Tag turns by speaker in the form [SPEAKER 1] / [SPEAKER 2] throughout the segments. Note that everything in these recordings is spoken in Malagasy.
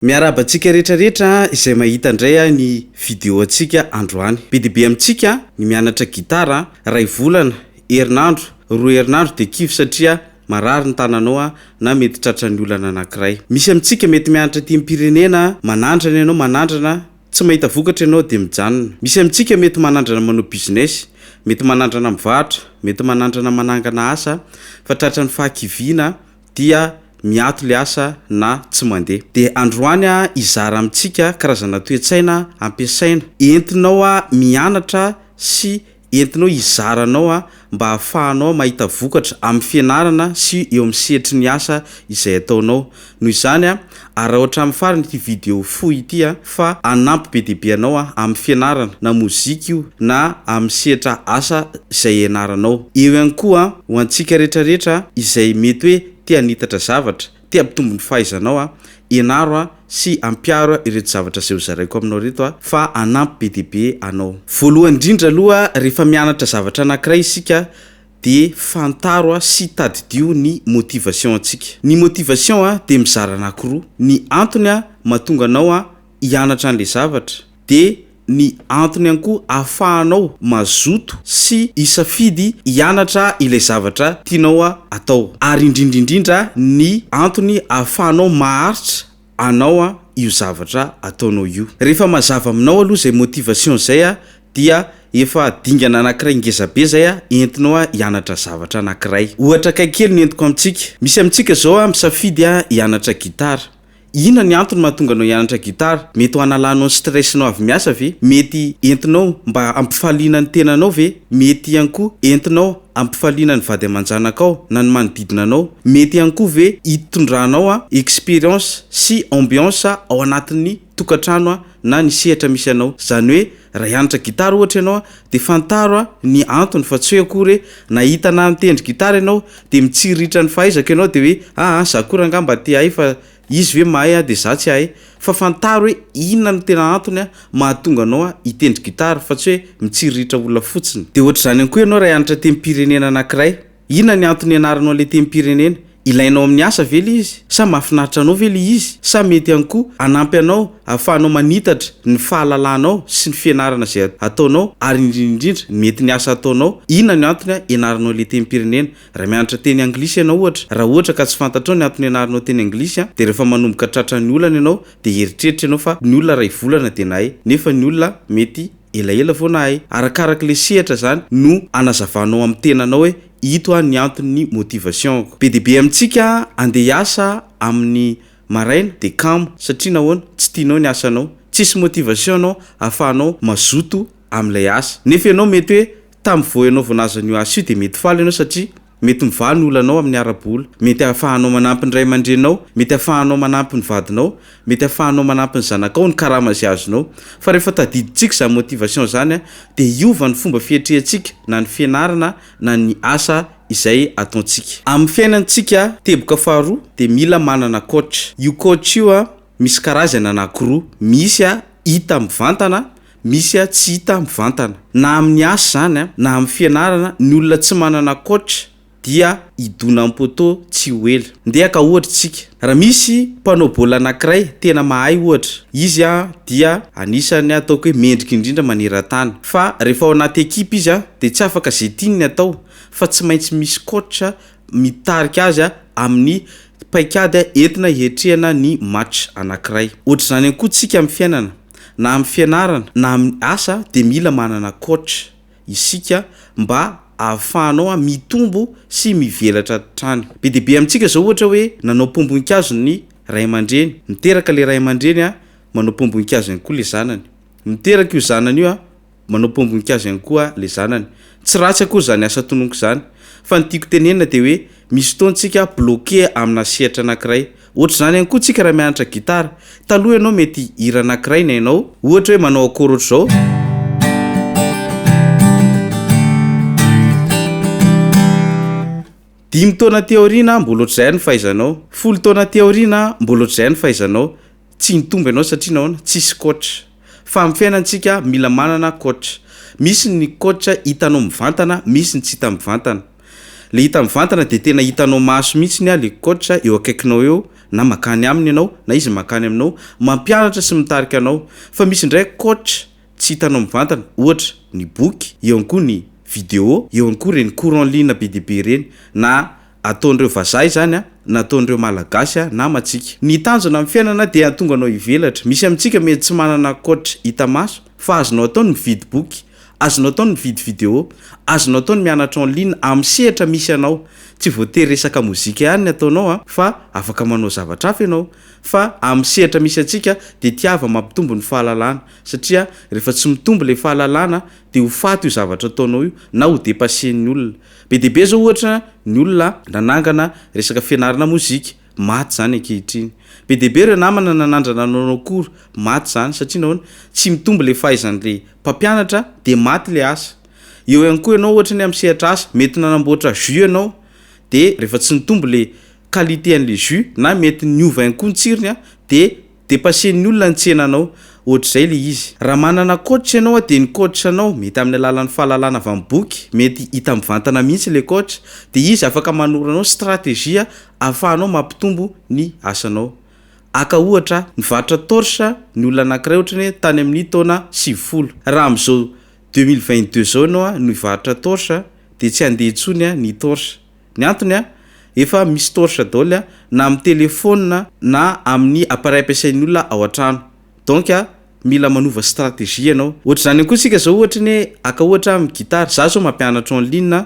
[SPEAKER 1] Miaraba antsika rehetrarehetra izay mahita indray ny vidéo antsika androany. Be dia be amintsika ny mianatra gitara ray volana, herinandro, roa herinandro dia kivy satria marary ny tananao na mety tratra ny olana anankiray. Misy amintsika mety mianatra tim-pirenena, manandrana ianao manandrana, tsy mahita vokatra ianao dia mijanona. Misy amintsika mety manandrana manao business, mety manandrana mivatra, mety manandrana manangana asa, fa tratra ny fahakiviana dia miato le asa na tsy mandeha. De androany izara amintsika karazana toe-tsaina ampiasaina entinao mianatra sy entinao izaranao mba ahafahanao mahita vokatra amin'ny fianarana sy eo amin'ny sehatry ny asa izay ataonao. Noho izany raha ohatra amin'ny farany ity vidéo fohy ity fa anampy be dia be anao amin'ny fianarana na mozika io na amin'ny sehatra asa izay ianaranao. Eo ihany koa ho antsika rehetrarehetra izay mety hoe tia nitatra zavatra, tia ampitombo ny fahaizanao ianaro sy ampiaro ireto zavatra izay hozaraiko aminao reto fa anampy be dia be anao. Voalohany indrindra aloha rehefa mianatra zavatra anankiray isika dia fantaro sy tadidio ny motivation antsika. Ny motivation dia mizara anankiroa. Ny antony mahatonga anao hianatra an'ilay zavatra dia ny antony ihany koa ahafahanao mazoto sy isafidy hianatra ilay zavatra tianao atao. Ary indrindrindrindra ny antony ahafahanao maharitra anao io zavatra ataonao io. Rehefa mazava aminao aloha izay motivation izay dia efa dingana anankiray ngezabe zay entinao hianatra zavatra anankiray. Ohatra kaikely ny entiko amintsika. Misy amintsika zao misafidy hianatra gitara. Inona ny antony mahatonga anao hianatra gitara? Mety ho analanao ny stressinao avy miasa ve? Mety entinao mba ampifaliana ny tenanao ve? Mety ihany koa entinao ampifaliana ny vady aman-janakao na ny manodidina anao? Mety ihany koa ve hitondranao experience sy ambiance ao anatin'ny tokantrano na ny sehatra misy anao? Zany hoe raha hianatra gitara ohatra ianao dia fantaro ny antony fa tsy hoe akory nahita na mitendry gitara ianao dia mitsiritra ny fahaizako ianao dia hoe za kory angamba tia hay fa izy ve mahay dia za tsy hay. Fa fantaro hoe inona ny tena antony mahatonga anao hitendry gitara fa tsy hoe mitsiritra olona fotsiny. Dia ohatra izany ihany koa ianao raha hianatra tem-pirenena anankiray, inona ny antony ianaranao ilay tem-pirenena? Ilainao amin'ny asa ve le izy? Sa mahafinaritra anao ve le izy? Sa mety ihany koa anampy anao ahafahanao manitatra ny fahalalanao sy ny fianarana izay ataonao ary indrindrindrindra mety ny asa ataonao? Inona ny antony ianaranao ilay tem-pirenena? Raha mianatra teny anglisy ianao ohatra, raha ohatra ka tsy fantatrao ny antony ianaranao teny anglisy dia rehefa manomboka tratra ny olana ianao dia eritreritra ianao fa ny olona ray volana dia nahay nefa ny olona mety elaela vao nahay. Arakarak'ilay sehatra zany no anazavanao amin'ny tenanao hoe ito ny antony motivation. Be dia be amintsika andeha hiasa amin'ny maraina dia kamo satria nahoana tsy tianao ny asanao, tsisy motivation anao ahafahanao mazoto amin'ilay asa. Nefa ianao mety hoe tamin'ny vao ianao vao nahazo an'io asa io dia mety faly ianao satria mety mivaly ny olanao amin'ny ara-bola, mety ahafahanao manampy ny ray aman-drenao, mety ahafahanao manampy ny vadinao, mety ahafahanao manampy ny zanakao ny karama izay azonao. Fa rehefa tadidintsika izany motivation zany dia hiova ny fomba fihetrehantsika na ny fianarana na ny asa izay ataontsika. Amin'ny fiainantsika teboka faharoa dia mila manana coach. Io coach io misy karazana anankiroa, misy hita mivantana, misy tsy hita mivantana. Na amin'ny asa zany na amin'ny fianarana ny olona tsy manana coach dia idona am-poto tsy ho ela. Ndehaka ohatra tsika, raha misy mpanao baolina anankiray tena mahay ohatra, izy dia anisany ataoko hoe mendrika indrindra maneran-tany, fa rehefa ao anaty ekipa izy dia tsy afaka izay tiany ny atao fa tsy maintsy misy coach mitarika azy amin'ny paikady entina hihetrehana ny match anankiray. Ohatra izany ihany koa tsika amin'ny fiainana na amin'ny fianarana na amin'ny asa dia mila manana coach isika mba ahafahanao mitombo sy mivelatra trany. Be dia be amintsika zao ohatra hoe nanao pombon-kazo ny ray aman-dreny, miteraka le ray aman-dreny manao pombon-kazo ihany koa le zanany, miteraka io zanany io manao pombon-kazo ihany koa le zanany. Tsy ratsy akory zany asa tononiko zany, fa ny tiako tenenina dia hoe misy fotoantsika bloqué amina sehatra anankiray. Ohatra izany ihany koa tsika raha mianatra gitara, taloha ianao mety hira anankiray na ianao ohatra hoe manao akory ohatra zao. Dimy taona teoriana mbola ohatr'izay ny fahaizanao, folo taona teoriana mbola ohatr'izay ny fahaizanao, tsy nitombo ianao satria nahoana tsisy coach. Fa amin'ny fiainantsika mila manana coach. Misy ny coach hitanao mivantana, misy ny tsy hita mivantana. Le hita mivantana dia tena hitanao maso mihitsy le coach eo akaikinao eo na makany aminy ianao na izy makany aminao mampianatra sy mitarika anao fa misy ndray coach tsy hitanao mivantana ohatra ny boky eo ihany koa ny vidéo eo ihany koa reny cours en ligne be dia be reny na ataondreo vazaha zany a na ataondreo malagasy na matsika ny tanjona amin'ny fiainana dia atonga anao ivelatra misy amintsika mety tsy manana coach hita maso fa azonao atao ny mividy boky azonao atao ny mividy vidéo azonao atao ny mianatra en ligne amin'ny sehatra misy anao tsy voatery resaka mozika ihany ataonao fa afaka manao zavatra hafa ianao fa amin'ny sehatra misy atsika dia tiava mampitombo ny fahalalana satria rehefa tsy mitombo le fahalalana dia ho faty io zavatra ataonao io na ho dépassen'ny olona be dia be zao ohatra ny olona nanangana resaka fianarana mozika maty zany ankehitriny be dia be ireo namana nanandrana nanao kory maty zany satria nahoana tsy mitombo le fahaizan'le mpampianatra dia maty le asa eo ihany koa ianao ohatra ny amin'ny sehatra asa mety nanamboatra jus ianao dia rehefa tsy mitombo le qualité an'le jus na mety niova ihany koa ny tsirony dia dépassen'ny olona ny tsenanao ohatr'izay le izy raha manana coach ianao dia ny coach anao mety amin'ny alalan'ny fahalalana avy amin'ny boky mety hita mivantana mihitsy le coach dia izy afaka manoranao stratégie ahafahanao mampitombo ny asanao aka ohatra nivarotra torche ny olona anankiray ohatra ny tany amin'ny taona 90 raha amin'izao 2022 zao ianao no hivarotra torche dia tsy handeha intsony ny torche ny antony efa misy torche daholo na amin'ny telefona na amin'ny appareil ampiasain'ny olona ao an-trano donc mila manova stratégie ianao ohatra zany koa sika zao ohatra ny aka ohatra amin'ny gitara za zao mampianatra en ligne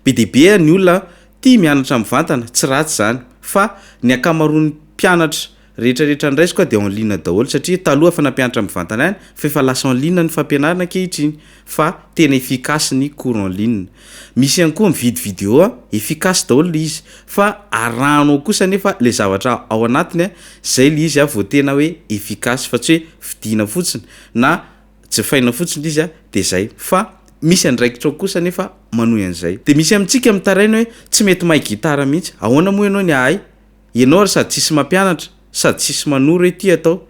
[SPEAKER 1] be dia be ny olona tia mianatra mivantana tsy ratsy zany fa ny akamaroan'ny mpianatra rehetrarehetra ndraizy koa dia en ligne daholo satria taloha fa nampianatra mivantana ihany fa efa lasa en ligne ny fampianarana ankehitriny fa tena efficace ny cours en ligne misy ihany koa mividy vidéo efficace daholo le izy fa arahanao kosa nefa le zavatra ao anatiny zay le izy vao tena hoe efficace fa tsy hoe vidiana fotsiny na jefaina fotsiny izy dia zay fa misy andraikitra kosa nefa manohy an'izay dia misy amintsika mitaraina hoe tsy mety mahay gitara mihitsy ahoana moa ianao ny ahay ianao sady tsisy mampianatra sady tsisy manoro hoe ty atao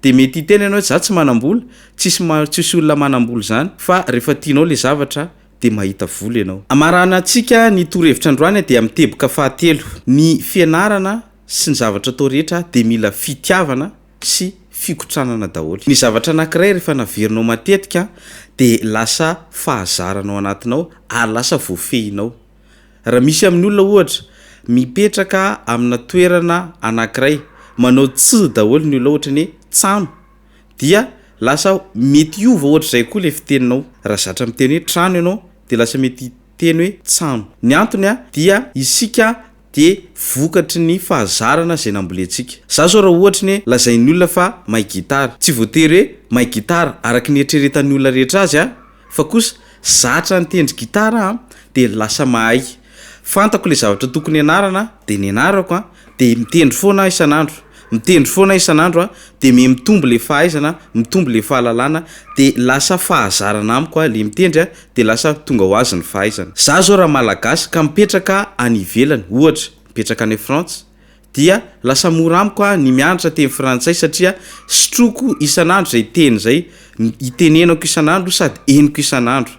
[SPEAKER 1] dia mety hiteny ianao za tsy manam-bola tsisy olona manam-bola zany fa rehefa tianao le zavatra dia mahita vola ianao amarana antsika ny torohevitra androany dia miteboka fahatelo ny fianarana sy ny zavatra atao rehetra dia mila fitiavana sy fikotranana daholo ny zavatra anankiray rehefa naverinao matetika dia lasa fahazaranao anatinao ary lasa voafehinao raha misy amin'ny olona ohatra mipetraka amina toerana anankiray manao tsy daholo ny olona ohatra ny trano dia lasa mety iova ohatra izay koa le fiteninao raha zatra miteny hoe trano ianao dia lasa mety teny hoe trano ny antony dia isika dia vokatry ny fahazarana zay nambolentsika za zao raha ohatra ny lazain'ny olona fa mahay gitara tsy voatery hoe mahay gitara araky ny eritreretan'ny olona rehetra azy fa kosa zatra nitendry gitara dia lasa mahay fantako le zavatra tokony anarana dia ny anarako dia mitendry foana isan'andro dia mitombo le fahaizana mitombo le fahalalana dia lasa fahazarana amiko le mitendry dia lasa tonga ho azy ny fahaizana za zao raha malagasy ka mipetraka any ivelany ohatra mipetraka any France dia lasa mora amiko ny mianatra teny frantsay satria sotroko isan'andro zay teny zay itenenako isan'andro sady eniko isan'andro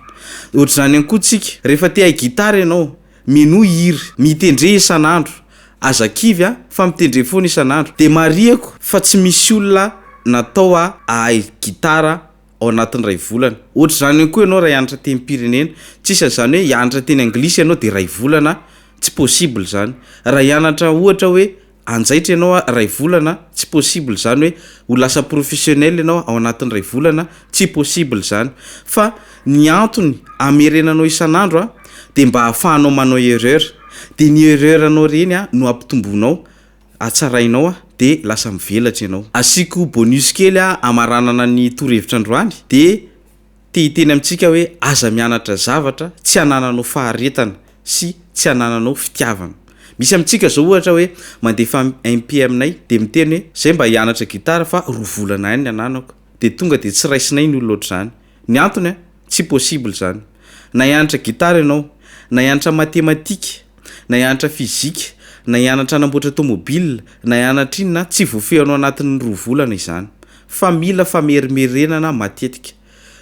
[SPEAKER 1] ohatra zany ihany koa tsika rehefa te hay gitara ianao mino hiry mitendre isan'andro azakivy fa mitendre foana isan'andro dia mariako fa tsy misy olona natao ahay gitara ao anatin'ny ray volana ohatra zany ihany koa ianao raha hianatra teny pirenena tsisy zany hoe hianatra teny anglisy ianao dia ray volana tsy possible zany raha hianatra ohatra hoe anjaitra ianao ray volana tsy possible zany hoe ho lasa professionnel ianao ao anatin'ny ray volana tsy possible zany fa ny antony amerenanao isan'andro dia mba hahafahanao manao erreur dia ny erreur anao reny no ampitombonao atsarainao dia lasa mivelatra ianao asiko bonus kely amaranana ny torohevitra androany dia tehiteny amintsika hoe aza mianatra zavatra tsy hanananao faharetana sy tsy hanananao fitiavana misy amintsika zao ohatra hoe mandefa MP aminay dia miteny hoe zay mba hianatra gitara fa 2 volana ihany ananako dia tonga dia tsy raisinay ny olona ohatr'izany ny antony tsy possible zany na hianatra gitara ianao na hianatra matematika na hianatra fizika na hianatra anamboatra tomobile na hianatra inona tsy voafehanao anatin'ny 2 volana izany fa mila famerimerenana matetika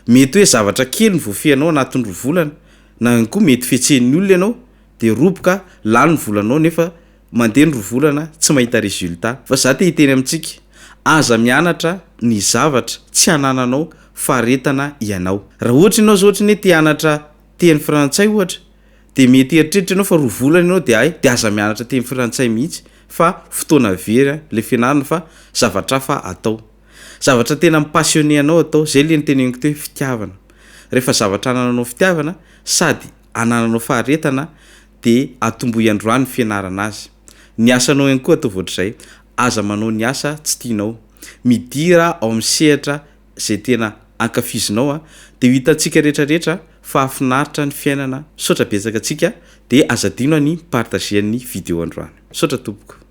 [SPEAKER 1] mety hoe zavatra kely ny voafehanao anatin'ny 2 volana na ihany koa mety fietsehin'ny olona ianao dia roboka lany ny volanao nefa mandeha ny rovolana tsy mahita resultat fa za te hiteny amintsika aza mianatra ny zavatra tsy anananao faretana ianao raha ohatra ianao zao ohatra ny te hianatra teny frantsay ohatra de mety eritreritra ianao fa rovolana ianao de de aza mianatra teny frantsay mihitsy fa fotoana very le fianarana fa zavatra fa atao zavatra tena mipassionné anao atao zay le niteneniko teo fitiavana rehefa zavatra anananao fitiavana sady anananao faharetana de atombo iandroany fianarana azy ny asanao ihany koa atao voatr'izay aza manao ny asa tsy tianao midira ao amin'ny sehatra zay tena ankafizinao de hitantsika rehetrarehetra fa afinaritra ny fiainana saotra betsaka atsika de azadino ny partager ny vidéo androany saotra tompoko